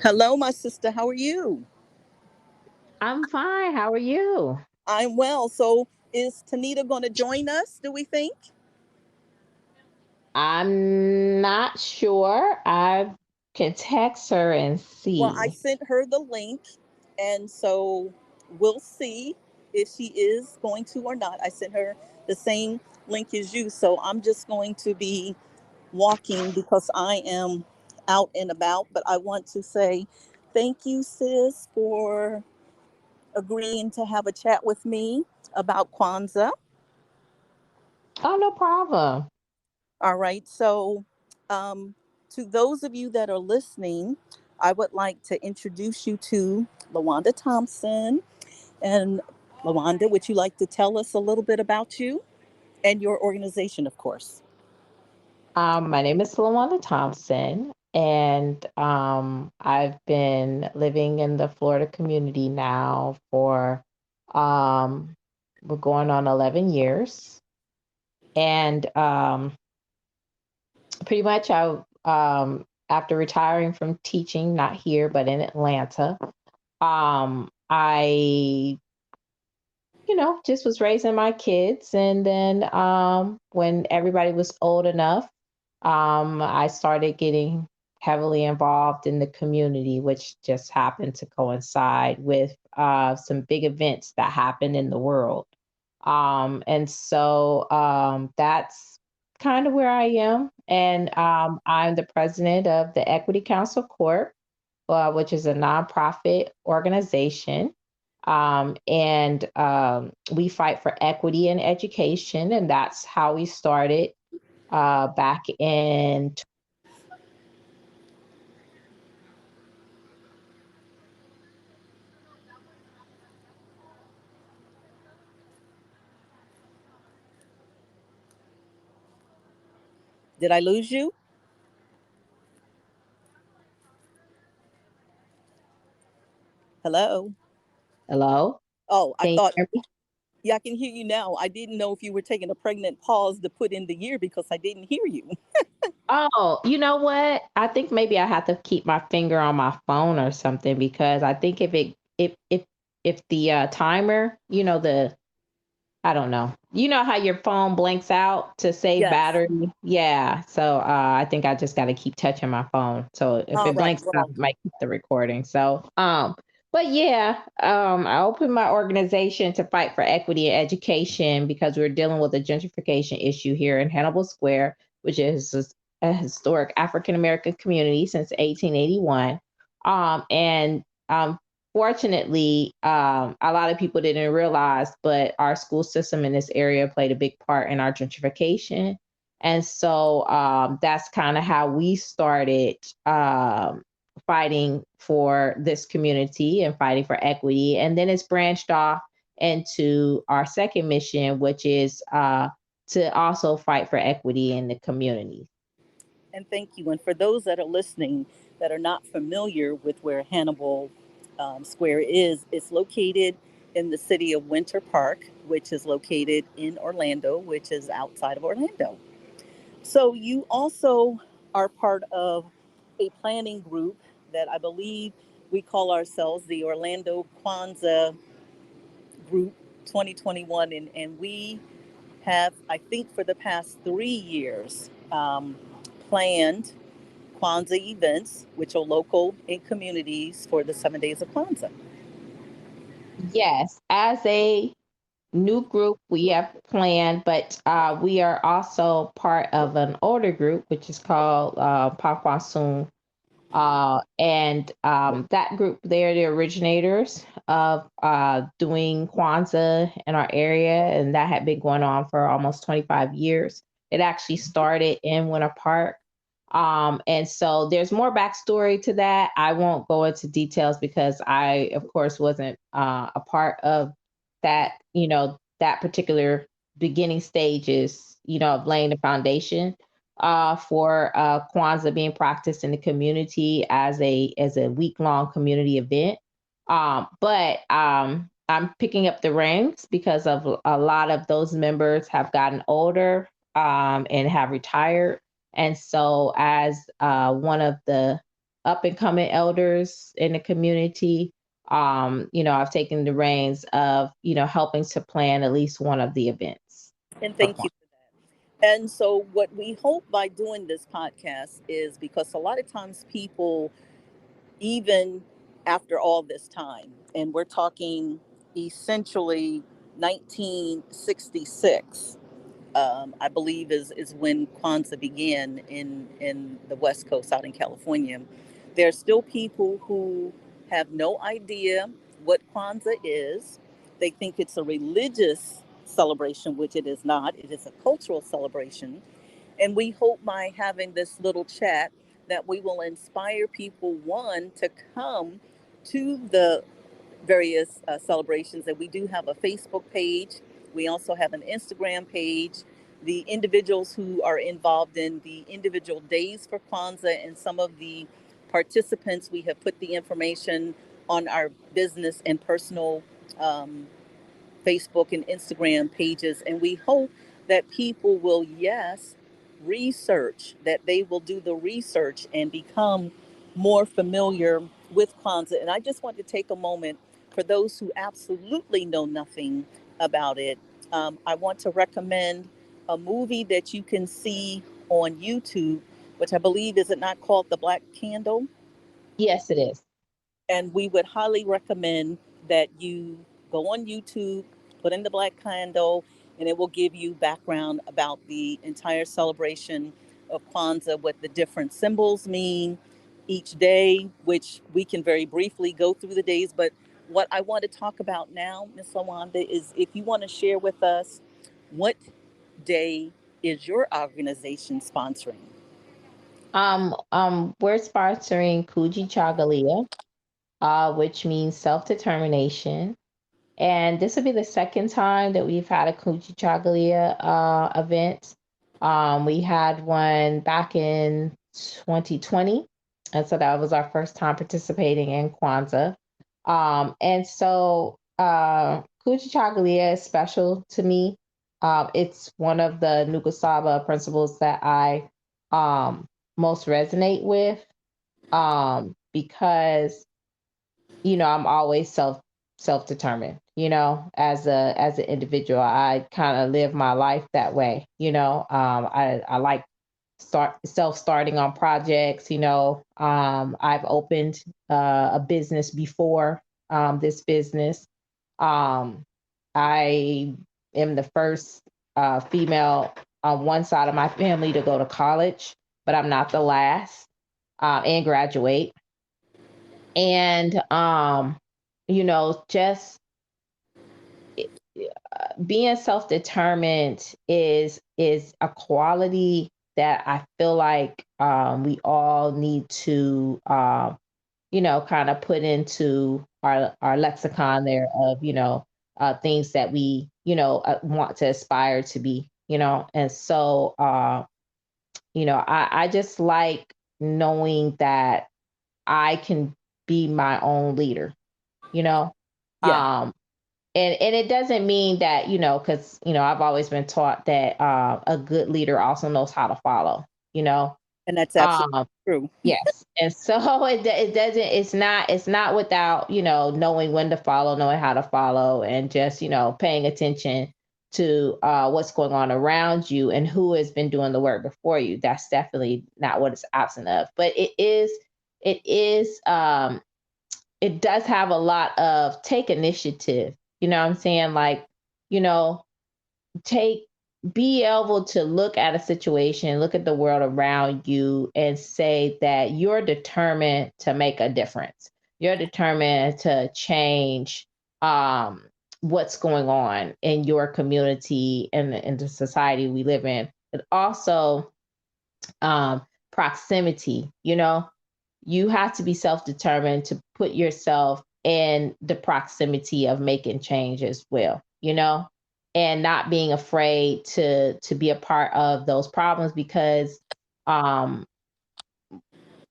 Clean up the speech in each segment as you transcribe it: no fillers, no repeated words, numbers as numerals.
Hello, my sister. How are you? I'm fine. How are you? I'm well. So, is Tanita going to join us, do we think? I'm not sure. I can text her and Well, I see. sent her the link, and so we'll see if she is going to or not. I sent her the same link as you. So, I'm just going to be walking because I am out and about. But I want to say thank you, sis, for agreeing to have a chat with me about Kwanzaa. Oh, no problem. All right. So, um, to those of you that are listening, I would like to introduce you to LaWanda Thompson. And LaWanda, would you like to tell us a little bit about you and your organization, of course? My name is LaWanda Thompson, and I've been living in the Florida community now for um, we're going on 11 years. And pretty much after retiring from teaching, not here, but in Atlanta, I just was raising my kids. And then when everybody was old enough, I started getting heavily involved in the community, which just happened to coincide with some big events that happened in the world. And so that's kind of where I am. And I'm the president of the Equity Council Corp, which is a nonprofit organization. And we fight for equity in education. And that's how we started back in. Did I lose you? Hello? Hello? Oh, I Can you thought, hear me? yeah, I can hear you now. I didn't know if you were taking a pregnant pause to put in the year because I didn't hear you. Oh, you know what? I think maybe I have to keep my finger on my phone or something because I think if the timer, I don't know. You know how your phone blanks out to save Yes. battery? Yeah. So I think I just got to keep touching my phone. So if All it right. blanks out, Well, it might keep the recording. But yeah, I opened my organization to fight for equity in education because we're dealing with a gentrification issue here in Hannibal Square, which is a historic African American community since 1881. And Fortunately, a lot of people didn't realize, but our school system in this area played a big part in our gentrification. And so that's kind of how we started fighting for this community and fighting for equity. And then it's branched off into our second mission, which is to also fight for equity in the community. and thank you. And for those that are listening that are not familiar with where Hannibal Square is, it's located in the city of Winter Park, which is located in Orlando, which is outside of Orlando. So you also are part of a planning group that I believe we call ourselves the Orlando Kwanzaa Group 2021. And we have, I think, for the past 3 years, planned Kwanzaa events, which are local in communities for the 7 days of Kwanzaa. Yes, as a new group we have planned, but we are also part of an older group, which is called Pakwasun. And that group, they're the originators of doing Kwanzaa in our area, and that had been going on for almost 25 years. It actually started in Winter Park. And so there's more backstory to that. I won't go into details because I, of course, wasn't a part of that particular beginning stages, of laying the foundation for Kwanzaa being practiced in the community as a week long community event. But I'm picking up the reins because of a lot of those members have gotten older and have retired. And so, as one of the up and coming elders in the community, I've taken the reins of, helping to plan at least one of the events And for thank Kwanzaa. you for that. And so, what we hope by doing this podcast is because a lot of times people, even after all this time, and we're talking essentially 1966, I believe is when Kwanzaa began in the West Coast out in California. There are still people who have no idea what Kwanzaa is. They think it's a religious celebration, which it is not. It is a cultural celebration. And we hope by having this little chat that we will inspire people, one, to come to the various celebrations. And we do have a Facebook page. We also have an Instagram page. The individuals who are involved in the individual days for Kwanzaa and some of the participants, we have put the information on our business and personal Facebook and Instagram pages. And we hope that people will, yes, research, that they will do the research and become more familiar with Kwanzaa. And I just want to take a moment for those who absolutely know nothing about it. I want to recommend a movie that you can see on YouTube, which I believe is it not called The Black Candle? Yes, it is. And we would highly recommend that you go on YouTube, put in the Black Candle, and it will give you background about the entire celebration of Kwanzaa, what the different symbols mean each day, which we can very briefly go through the days. But what I want to talk about now, Ms. LaWanda, is if you want to share with us what day is your organization sponsoring? We're sponsoring Kujichagulia, which means self-determination. And this will be the second time that we've had a Kujichagulia event. We had one back in 2020. And so that was our first time participating in Kwanzaa. And so Kujichagulia is special to me. It's one of the Nukusaba principles that I most resonate with, because I'm always self-determined, as an individual. I kind of live my life that way. I like starting on projects. I've opened a business before, this business. um I am the first female on one side of my family to go to college, but I'm not the last, and graduate. And just being self-determined is a quality that I feel like we all need to kind of put into our lexicon there of things that we want to aspire to be. And so I just like knowing that I can be my own leader, you know. Yeah, Um, and it doesn't mean that, because I've always been taught that a good leader also knows how to follow, you know. and that's absolutely Um, true. yes, and so it doesn't. It's not without knowing when to follow, knowing how to follow, and just paying attention to what's going on around you and who has been doing the work before you. That's definitely not what it's absent of, but it is it does have a lot of take initiative. You know what I'm saying? Like, you know, take be able to look at a situation, look at the world around you and say that you're determined to make a difference. You're determined to change what's going on in your community and in the society we live in. But also um proximity, you have to be self-determined to put yourself in the proximity of making change as well, and not being afraid to be a part of those problems, because um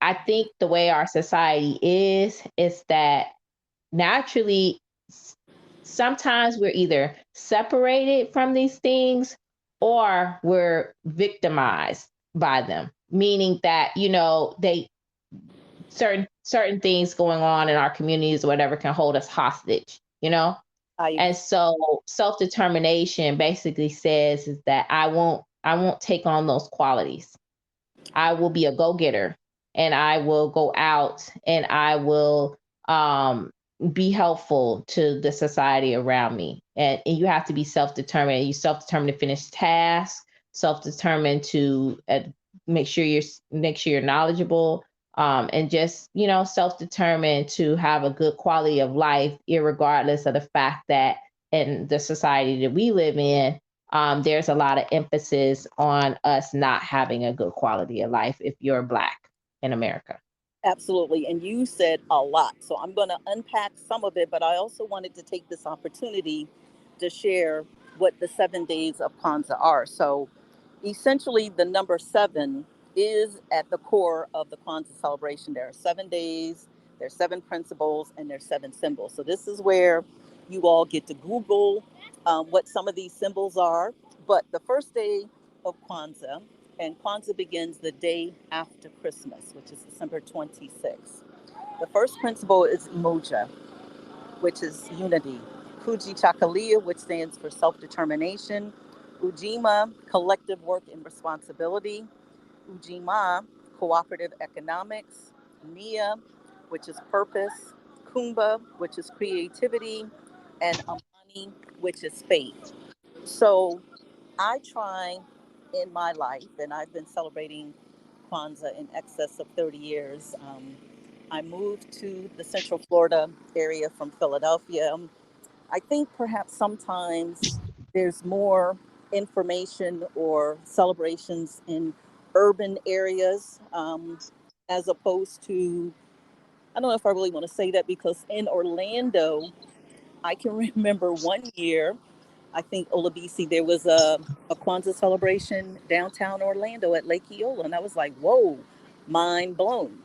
I think the way our society is that naturally sometimes we're either separated from these things or we're victimized by them, meaning that they certain things going on in our communities or whatever can hold us hostage, you know? I And agree. so self-determination basically says is that I won't take on those qualities. I will be a go-getter, and I will go out and I will um be helpful to the society around me. And you have to be self-determined. You self-determined to finish tasks, self-determined to make sure you're knowledgeable, and just, self-determined to have a good quality of life, irregardless of the fact that in the society that we live in, there's a lot of emphasis on us not having a good quality of life if you're Black in America. Absolutely. And you said a lot. So I'm going to unpack some of it, but I also wanted to take this opportunity to share what the 7 days of Kwanzaa are. So essentially, the number seven is at the core of the Kwanzaa celebration. There are 7 days, there's seven principles, and there's seven symbols. So this is where you all get to Google what some of these symbols are. But the first day of Kwanzaa, and Kwanzaa begins the day after Christmas, which is December 26th. The first principle is Umoja, which is unity. Kujichagulia, which stands for self-determination. Ujima, collective work and responsibility. Ujima, cooperative economics. Nia, which is purpose. Kumba, which is creativity. And Amani, which is faith. So I try in my life, and I've been celebrating Kwanzaa in excess of 30 years. I moved to the Central Florida area from Philadelphia. I think perhaps sometimes there's more information or celebrations in urban areas, as opposed to, I don't know if I really want to say that, because in Orlando, I can remember one year, I think Olabisi, there was a Kwanzaa celebration downtown Orlando at Lake Eola. And I was like, whoa, mind blown.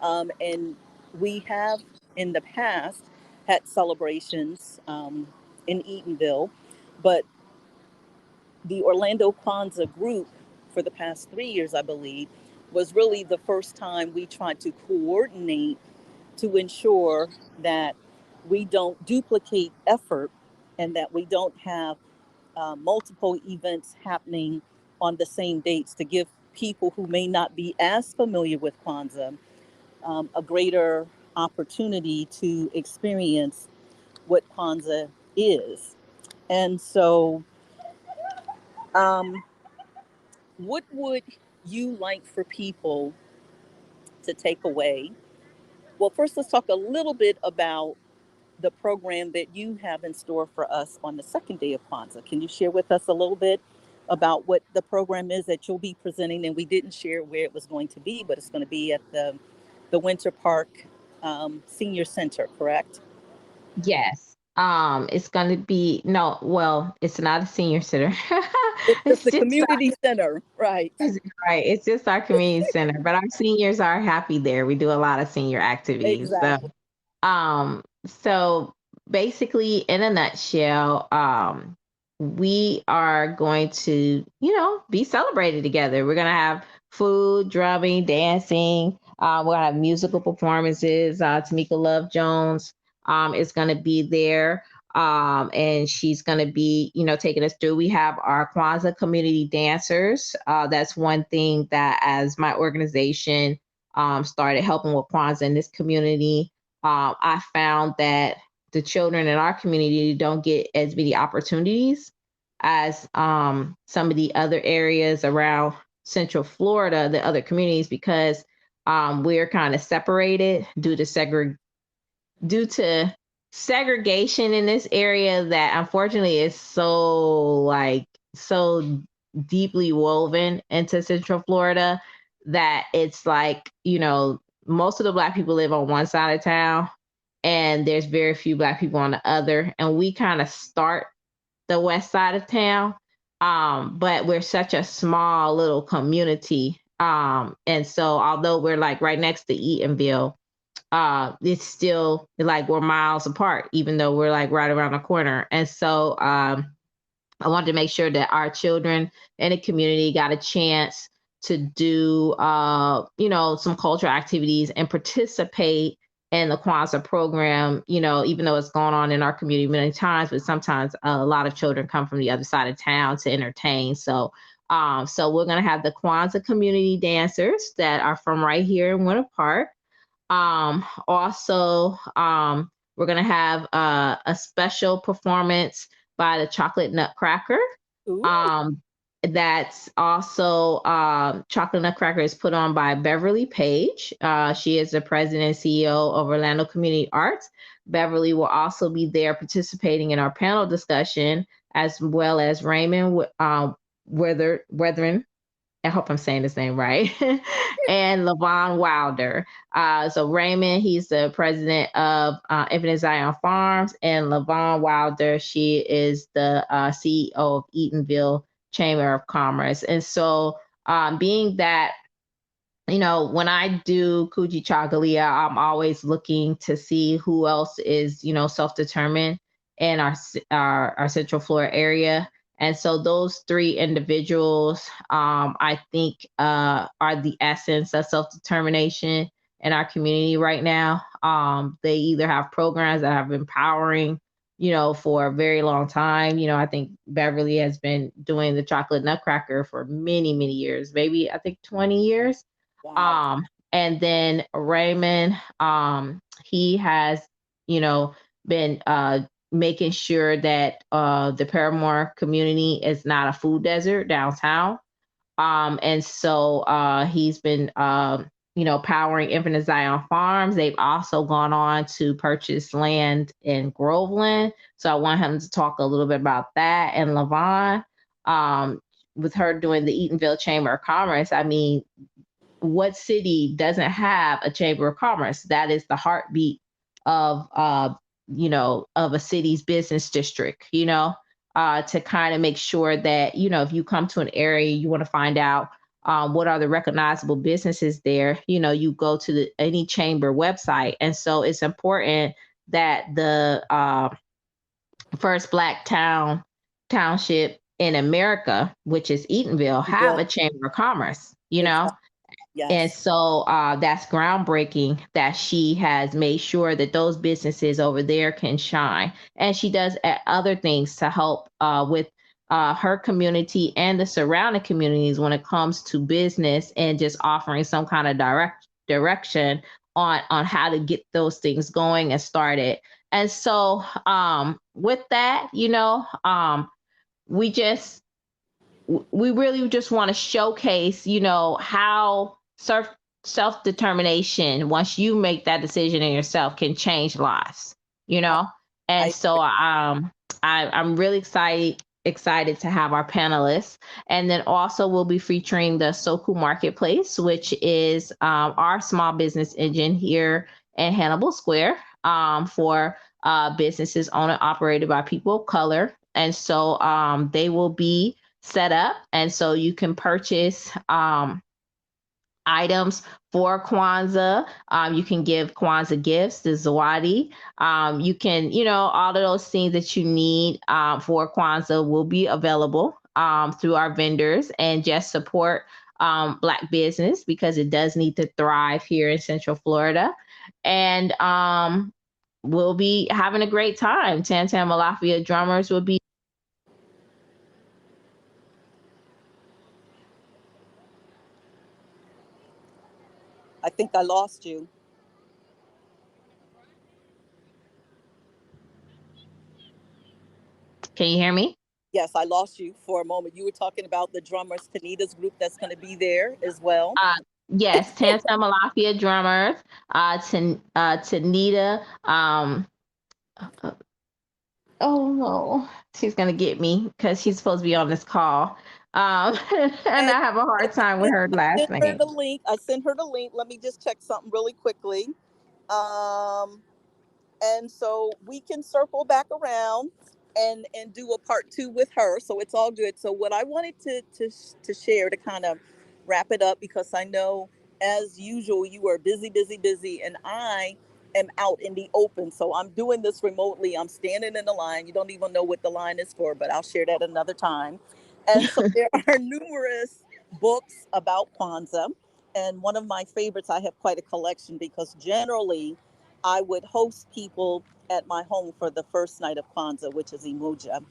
And we have in the past had celebrations in Eatonville, but the Orlando Kwanzaa group for the past 3 years, I believe, was really the first time we tried to coordinate to ensure that we don't duplicate effort and that we don't have multiple events happening on the same dates, to give people who may not be as familiar with Kwanzaa a greater opportunity to experience what Kwanzaa is. And so, um, what would you like for people to take away? Well, first, let's talk a little bit about the program that you have in store for us on the second day of Kwanzaa. Can you share with us a little bit about what the program is that you'll be presenting? And we didn't share where it was going to be, but it's going to be at the Winter Park Senior Center, correct? Yes. It's gonna be no, well, it's not a senior center. It's It's the just community center, right? right. It's just our community center, but our seniors are happy there. We do a lot of senior activities. So Exactly. so basically, in a nutshell, we are going to, be celebrated together. We're gonna have food, drumming, dancing. We're gonna have musical performances. Tamika Love Jones is gonna be there. And she's going to be, taking us through. We have our Kwanzaa community dancers. That's one thing that, as my organization started helping with Kwanzaa in this community, I found that the children in our community don't get as many opportunities as some of the other areas around Central Florida, the other communities, because we're kind of separated due to segregation in this area that unfortunately is so deeply woven into Central Florida that it's like, most of the Black people live on one side of town and there's very few Black people on the other. And we kind of start the west side of town. But we're such a small little community. And so although we're like right next to Eatonville, it's still like we're miles apart, even though we're like right around the corner. And so I wanted to make sure that our children in the community got a chance to do, some cultural activities and participate in the Kwanzaa program, even though it's gone on in our community many times, but sometimes a lot of children come from the other side of town to entertain. So we're going to have the Kwanzaa community dancers that are from right here in Winter Park. Also, we're going to have a special performance by the Chocolate Nutcracker. Ooh. That's also Chocolate Nutcracker is put on by Beverly Page. She is the president and CEO of Orlando Community Arts. Beverly will also be there participating in our panel discussion, as well as Raymond Weathering. I hope I'm saying his name right, and LaWanda Wilder. So Raymond, he's the president of Infinite Zion Farms, and LaWanda Wilder, she is the CEO of Eatonville Chamber of Commerce. And so being that, when I do Kujichagulia, I'm always looking to see who else is, self-determined in our Central Florida area. And so those three individuals, I think, are the essence of self-determination in our community right now. They either have programs that have empowering, for a very long time. I think Beverly has been doing the Chocolate Nutcracker for many, many years, maybe I think 20 years. Wow. And then Raymond, he has, been making sure that the Paramore community is not a food desert downtown. And so he's been, powering Infinite Zion Farms. They've also gone on to purchase land in Groveland. So I want him to talk a little bit about that. And LaVon, with her doing the Eatonville Chamber of Commerce, I mean, what city doesn't have a chamber of commerce? That is the heartbeat of of a city's business district, to kind of make sure that, if you come to an area, you want to find out what are the recognizable businesses there, you go to any chamber website. And so it's important that the first Black township in America, which is Eatonville, have a chamber of commerce, Exactly. And Yes. so that's groundbreaking that she has made sure that those businesses over there can shine. And she does other things to help with her community and the surrounding communities when it comes to business, and just offering some kind of direction on how to get those things going and started. And so with that, we just we really just want to showcase, how self-determination, once you make that decision in yourself, can change lives, I, And I so I'm really excited to have our panelists. And then also we'll be featuring the Soku Marketplace, which is our small business engine here in Hannibal Square, for businesses owned and operated by people of color. And so they will be set up, and so you can purchase items for Kwanzaa. You can give Kwanzaa gifts to Zawadi. You can, all of those things that you need for Kwanzaa will be available through our vendors, and just support Black business, because it does need to thrive here in Central Florida. And we'll be having a great time. Tantam Malafia drummers will be. think I lost you. Can you hear me? Yes, I lost you for a moment. You were talking about the drummers, Tanita's group that's going to be there as well. Uh, yes, Tanta Malafia drummers, Tanita. Uh, oh no, she's gonna get me because she's supposed to be on this call. And And I have a hard time with her I last sent her name. the link. I sent her the link. Let me just check something really quickly. Um, and so we can circle back around and do a part two with her. So it's all good. So what I wanted to share, to kind of wrap it up, because I know, as usual, you are busy, busy, busy, and I am out in the open. So I'm doing this remotely. I'm standing in the line. You don't even know what the line is for, but I'll share that another time. And so there are numerous books about Kwanzaa. And one of my favorites, I have quite a collection because generally I would host people at my home for the first night of Kwanzaa, which is Emoja.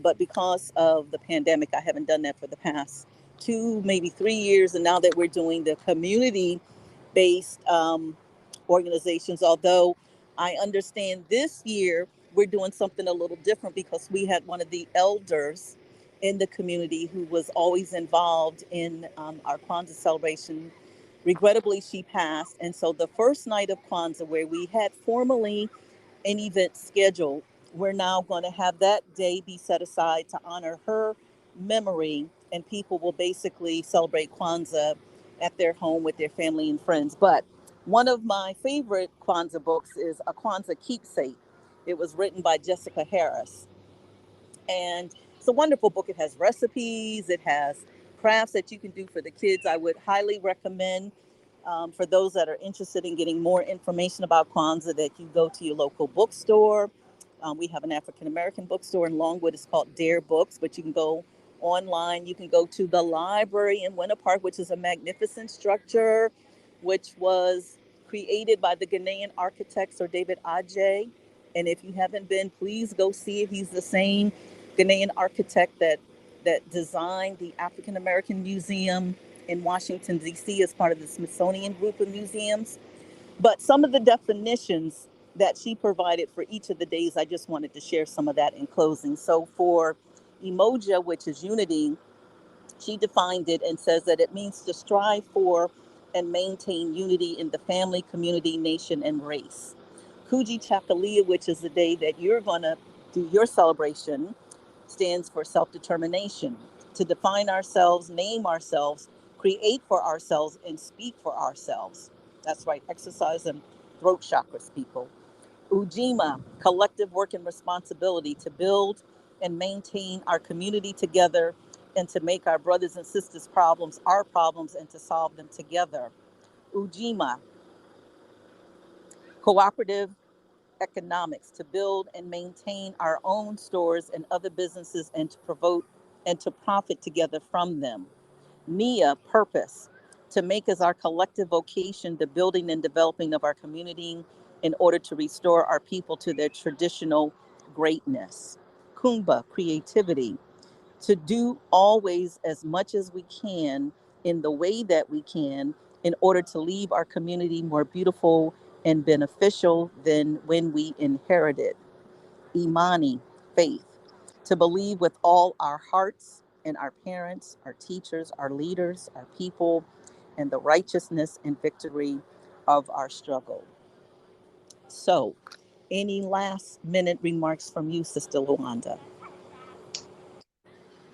But because of the pandemic, I haven't done that for the past 2, maybe 3 years. And now that we're doing the community based organizations, although I understand this year we're doing something a little different because we had one of the elders in the community who was always involved in our Kwanzaa celebration. Regrettably, she passed. And so the first night of Kwanzaa, where we had formally an event scheduled, we're now going to have that day be set aside to honor her memory. And people will basically celebrate Kwanzaa at their home with their family and friends. But one of my favorite Kwanzaa books is A Kwanzaa Keepsake. It was written by Jessica Harris. And it's a wonderful book. It has recipes, it has crafts that you can do for the kids. I would highly recommend for those that are interested in getting more information about Kwanzaa that you go to your local bookstore. We have an African American bookstore in Longwood. It's called Dare Books, but you can go online. You can go to the library in Winter Park, which is a magnificent structure, which was created by the Ghanaian architect Sir David Adjaye. And if you haven't been, please go see it. He's the same Ghanaian architect that designed the African American Museum in Washington, D.C., as part of the Smithsonian Group of Museums. But some of the definitions that she provided for each of the days, I just wanted to share some of that in closing. So for Emoja, which is unity, she defined it and says that it means to strive for and maintain unity in the family, community, nation, and race. Kujichagulia, which is the day that you're going to do your celebration, stands for self determination, to define ourselves, name ourselves, create for ourselves, and speak for ourselves. That's right, exercise and throat chakras, people. Ujima, collective work and responsibility to build and maintain our community together and to make our brothers and sisters' problems our problems and to solve them together. Ujima, cooperative economics to build and maintain our own stores and other businesses and to promote and to profit together from them. Nia, purpose, to make as our collective vocation the building and developing of our community in order to restore our people to their traditional greatness. Kumba, creativity, to do always as much as we can in the way that we can in order to leave our community more beautiful and beneficial than when we inherited. Imani, faith, to believe with all our hearts in our parents, our teachers, our leaders, our people, and the righteousness and victory of our struggle. So, any last minute remarks from you, Sister LaWanda?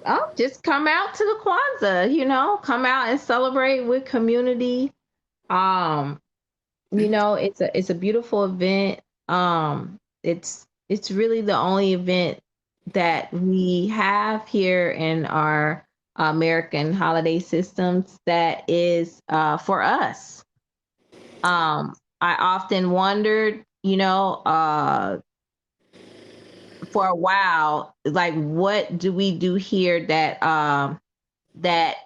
Oh, just come out to the Kwanzaa, come out and celebrate with community. Um, it's a beautiful event. It's really the only event that we have here in our American holiday systems that is for us. I often wondered, for a while, like, what do we do here that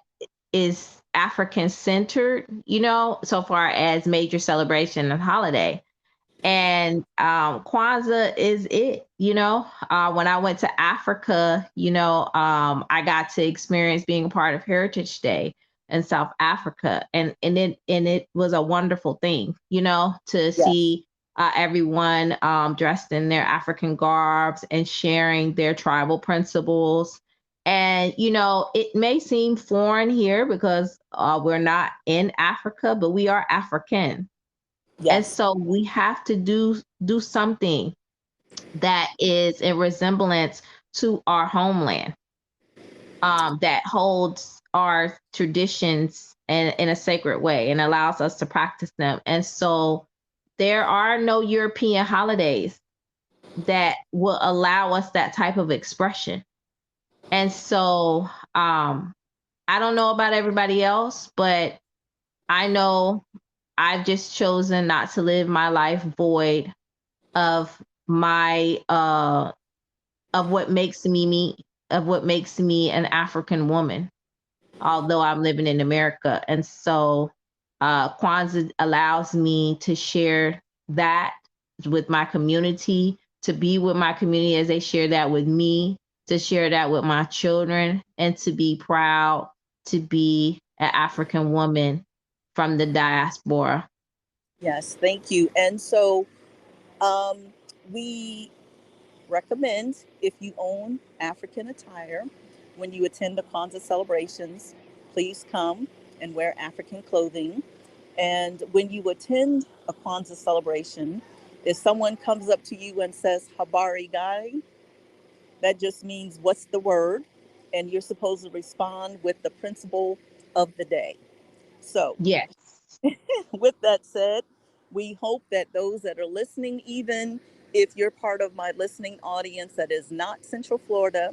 is African centered, so far as major celebration and holiday. And Kwanzaa is it, when I went to Africa, I got to experience being a part of Heritage Day in South Africa. And it was a wonderful thing, to Yes. see everyone dressed in their African garbs and sharing their tribal principles. And, it may seem foreign here because we're not in Africa, but we are African. And Yes. so we have to do something that is in resemblance to our homeland, that holds our traditions in a sacred way and allows us to practice them. And so there are no European holidays that will allow us that type of expression. And so I don't know about everybody else, but I know I've just chosen not to live my life void of my of what makes me me, of what makes me an African woman. although I'm living in America. And so Kwanzaa allows me to share that with my community, to be with my community as they share that with me, to share that with my children, and to be proud to be an African woman from the diaspora. Yes, thank you. And so um, we recommend, if you own African attire, when you attend the Kwanzaa celebrations, please come and wear African clothing. And when you attend a Kwanzaa celebration, if someone comes up to you and says, Habari Gai, that just means, what's the word? And you're supposed to respond with the principle of the day. So, Yes. with that said, we hope that those that are listening, even if you're part of my listening audience that is not Central Florida,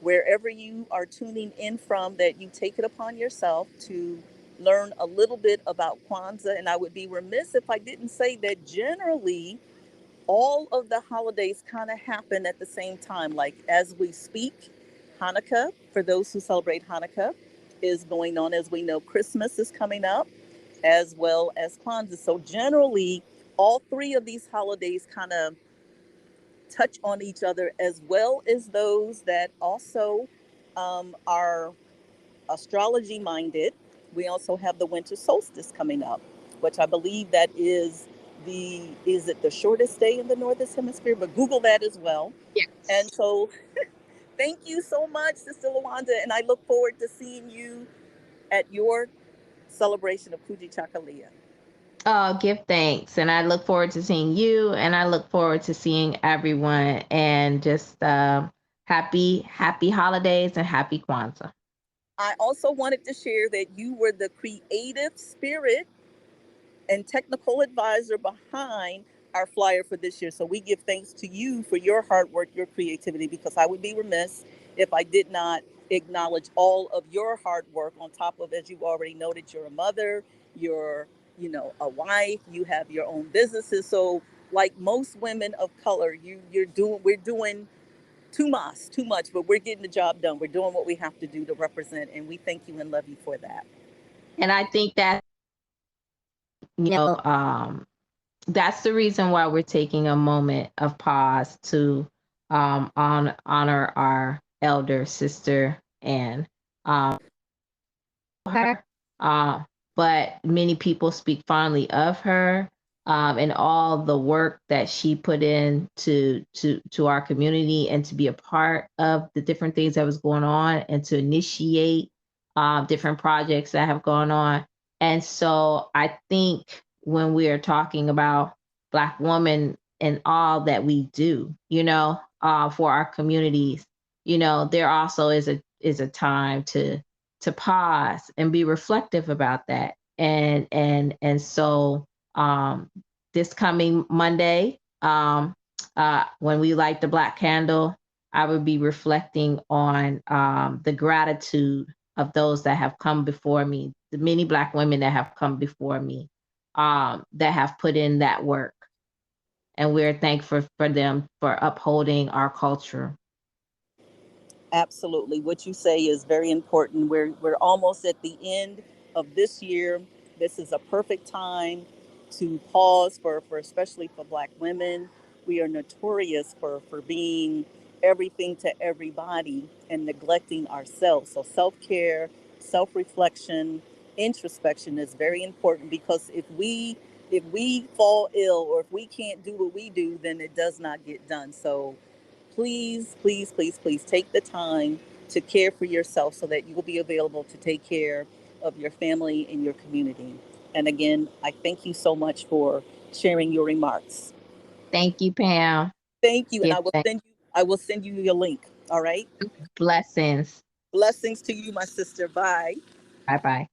wherever you are tuning in from, that you take it upon yourself to learn a little bit about Kwanzaa. And I would be remiss if I didn't say that generally all of the holidays kind of happen at the same time. Like as we speak, Hanukkah, for those who celebrate Hanukkah, is going on. As we know, Christmas is coming up, as well as Kwanzaa. So generally, all three of these holidays kind of touch on each other, as well as those that also are astrology minded. We also have the winter solstice coming up, which I believe that is it the shortest day in the northern hemisphere? But Google that as well. And Yes. so, thank you so much, Sister LaWanda, and I look forward to seeing you at your celebration of Kujichagulia. Oh, give thanks. And I look forward to seeing you, and I look forward to seeing everyone, and just happy holidays and happy Kwanzaa. I also wanted to share that you were the creative spirit and technical advisor behind our flyer for this year. So we give thanks to you for your hard work, your creativity, because I would be remiss if I did not acknowledge all of your hard work on top of, as you already noted, you're a mother, you're, a wife, you have your own businesses. So like most women of color, we're doing too much, but we're getting the job done. We're doing what we have to do to represent, and we thank you and love you for that. And I think that, you know, that's the reason why we're taking a moment of pause to honor our elder sister, and her. Uh, but many people speak fondly of her, and all the work that she put in to our community, and to be a part of the different things that was going on, and to initiate different projects that have gone on. And so I think when we are talking about Black women and all that we do, for our communities, there also is a time to pause and be reflective about that. And so this coming Monday, when we light the Black candle, I would be reflecting on the gratitude of those that have come before me, the many Black women that have come before me, that have put in that work. And we're thankful for them for upholding our culture. Absolutely. What you say is very important. We're almost at the end of this year. This is a perfect time to pause for especially for Black women. We are notorious for being everything to everybody and neglecting ourselves. So self-care, self-reflection, introspection is very important, because if we fall ill, or if we can't do what we do, then it does not get done. So please, please, please, please take the time to care for yourself, so that you will be available to take care of your family and your community. And again, I thank you so much for sharing your remarks. Thank you, Pam. Thank you, and Give thanks. I will send you your link. All right. Blessings. Blessings to you, my sister. Bye. Bye bye.